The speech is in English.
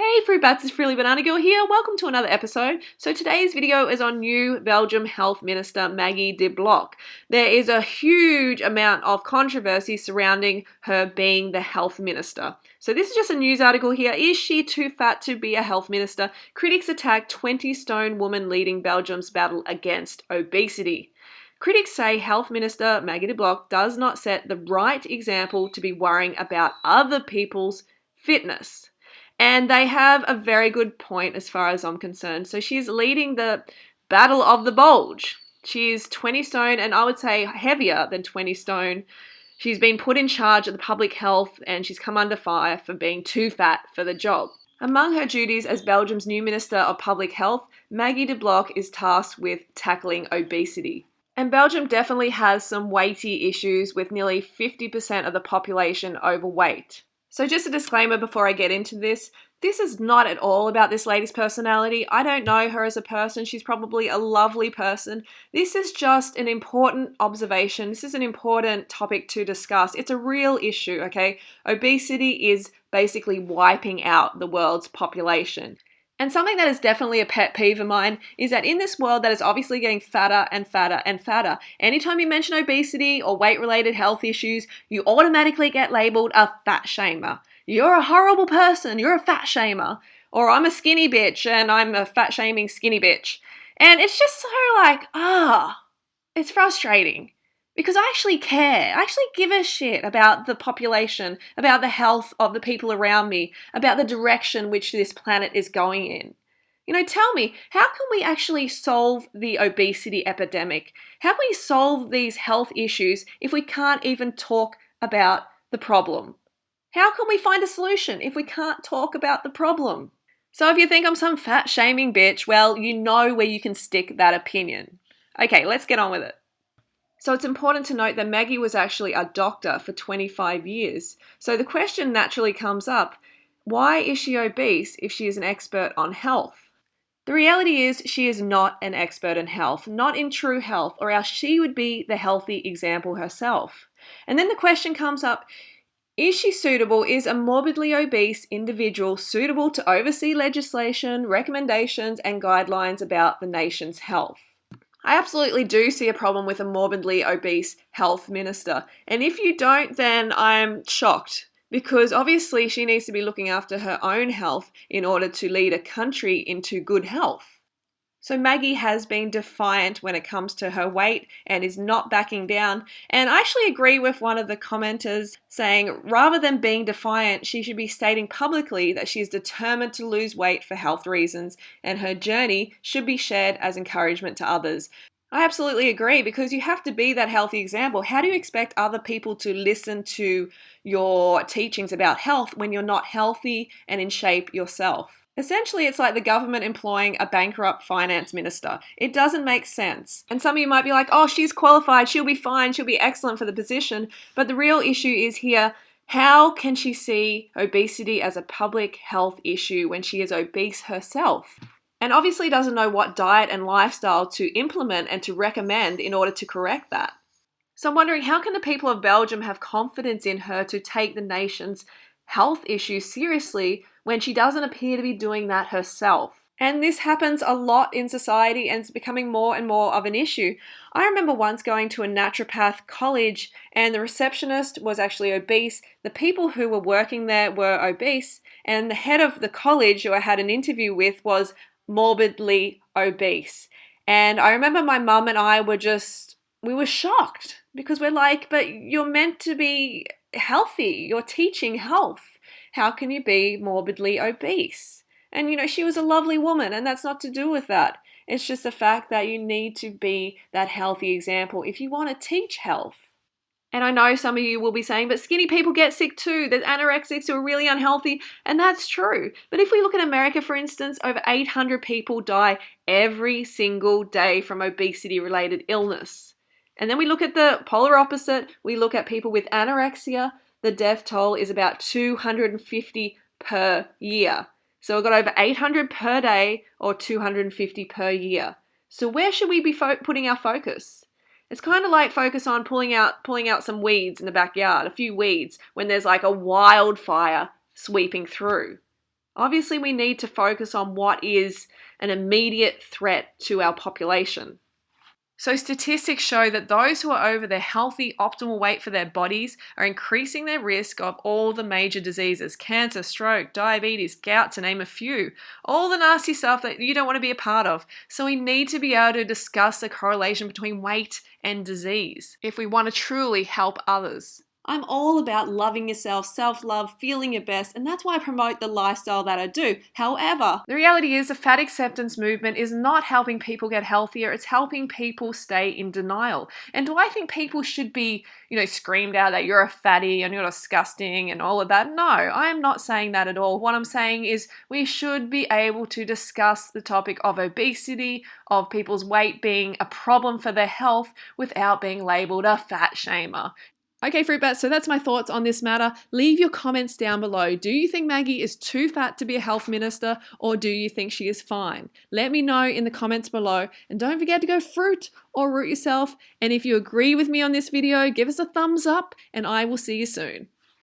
Hey Fruit Bats, it's Frilly Banana Girl here. Welcome to another episode. So today's video is on new Belgium Health Minister Maggie de Blok. There is a huge amount of controversy surrounding her being the health minister. So this is just a news article here. Is she too fat to be a health minister? Critics attack 20-stone woman leading Belgium's battle against obesity. Critics say Health Minister Maggie de Blok does not set the right example to be worrying about other people's fitness. And they have a very good point as far as I'm concerned. So she's leading the battle of the bulge. She's 20 stone and I would say heavier than 20 stone. She's been put in charge of the public health and she's come under fire for being too fat for the job. Among her duties as Belgium's new Minister of Public Health, Maggie de Blok is tasked with tackling obesity. And Belgium definitely has some weighty issues with nearly 50% of the population overweight. So just a disclaimer before I get into this is not at all about this lady's personality. I don't know her as a person. She's probably a lovely person. This is just an important observation. This is an important topic to discuss. It's a real issue, okay? Obesity is basically wiping out the world's population. And something that is definitely a pet peeve of mine is that in this world that is obviously getting fatter and fatter and fatter, anytime you mention obesity or weight-related health issues, you automatically get labeled a fat shamer. You're a horrible person, you're a fat shamer. Or I'm a skinny bitch and I'm a fat shaming skinny bitch. And it's just so like, it's frustrating. Because I actually care. I actually give a shit about the population, about the health of the people around me, about the direction which this planet is going in. You know, tell me, how can we actually solve the obesity epidemic? How can we solve these health issues if we can't even talk about the problem? How can we find a solution if we can't talk about the problem? So if you think I'm some fat shaming bitch, well, you know where you can stick that opinion. Okay, let's get on with it. So it's important to note that Maggie was actually a doctor for 25 years. So the question naturally comes up, why is she obese if she is an expert on health? The reality is she is not an expert in health, not in true health, or else she would be the healthy example herself. And then the question comes up, is she suitable? Is a morbidly obese individual suitable to oversee legislation, recommendations, and guidelines about the nation's health? I absolutely do see a problem with a morbidly obese health minister. And if you don't, then I'm shocked. Because obviously she needs to be looking after her own health in order to lead a country into good health. So Maggie has been defiant when it comes to her weight and is not backing down. And I actually agree with one of the commenters saying rather than being defiant, she should be stating publicly that she is determined to lose weight for health reasons and her journey should be shared as encouragement to others. I absolutely agree because you have to be that healthy example. How do you expect other people to listen to your teachings about health when you're not healthy and in shape yourself? Essentially, it's like the government employing a bankrupt finance minister. It doesn't make sense. And some of you might be like, oh, she's qualified, she'll be fine, she'll be excellent for the position. But the real issue is here, how can she see obesity as a public health issue when she is obese herself? And obviously doesn't know what diet and lifestyle to implement and to recommend in order to correct that. So I'm wondering, how can the people of Belgium have confidence in her to take the nation's health issues seriously when she doesn't appear to be doing that herself? And this happens a lot in society and it's becoming more and more of an issue. I remember once going to a naturopath college and the receptionist was actually obese. The people who were working there were obese and the head of the college who I had an interview with was morbidly obese. And I remember my mum and I we were shocked because we're like, but you're meant to be healthy. You're teaching health. How can you be morbidly obese? And you know, she was a lovely woman and that's not to do with that. It's just the fact that you need to be that healthy example if you want to teach health. And I know some of you will be saying, but skinny people get sick too. There's anorexics who are really unhealthy, and that's true. But if we look at America, for instance, over 800 people die every single day from obesity-related illness. And then we look at the polar opposite. We look at people with anorexia. The death toll is about 250 per year. So we've got over 800 per day or 250 per year. So where should we be putting our focus? It's kind of like focus on pulling out some weeds in the backyard, a few weeds, when there's like a wildfire sweeping through. Obviously, we need to focus on what is an immediate threat to our population. So statistics show that those who are over their healthy, optimal weight for their bodies are increasing their risk of all the major diseases: cancer, stroke, diabetes, gout, to name a few. All the nasty stuff that you don't want to be a part of. So we need to be able to discuss the correlation between weight and disease if we want to truly help others. I'm all about loving yourself, self-love, feeling your best, and that's why I promote the lifestyle that I do. However, the reality is the fat acceptance movement is not helping people get healthier, it's helping people stay in denial. And do I think people should be, screamed out that you're a fatty and you're disgusting and all of that? No, I'm not saying that at all. What I'm saying is we should be able to discuss the topic of obesity, of people's weight being a problem for their health without being labeled a fat shamer. Okay, Fruit Bats, so that's my thoughts on this matter. Leave your comments down below. Do you think Maggie is too fat to be a health minister, or do you think she is fine? Let me know in the comments below, and don't forget to go fruit or root yourself. And if you agree with me on this video, give us a thumbs up, and I will see you soon.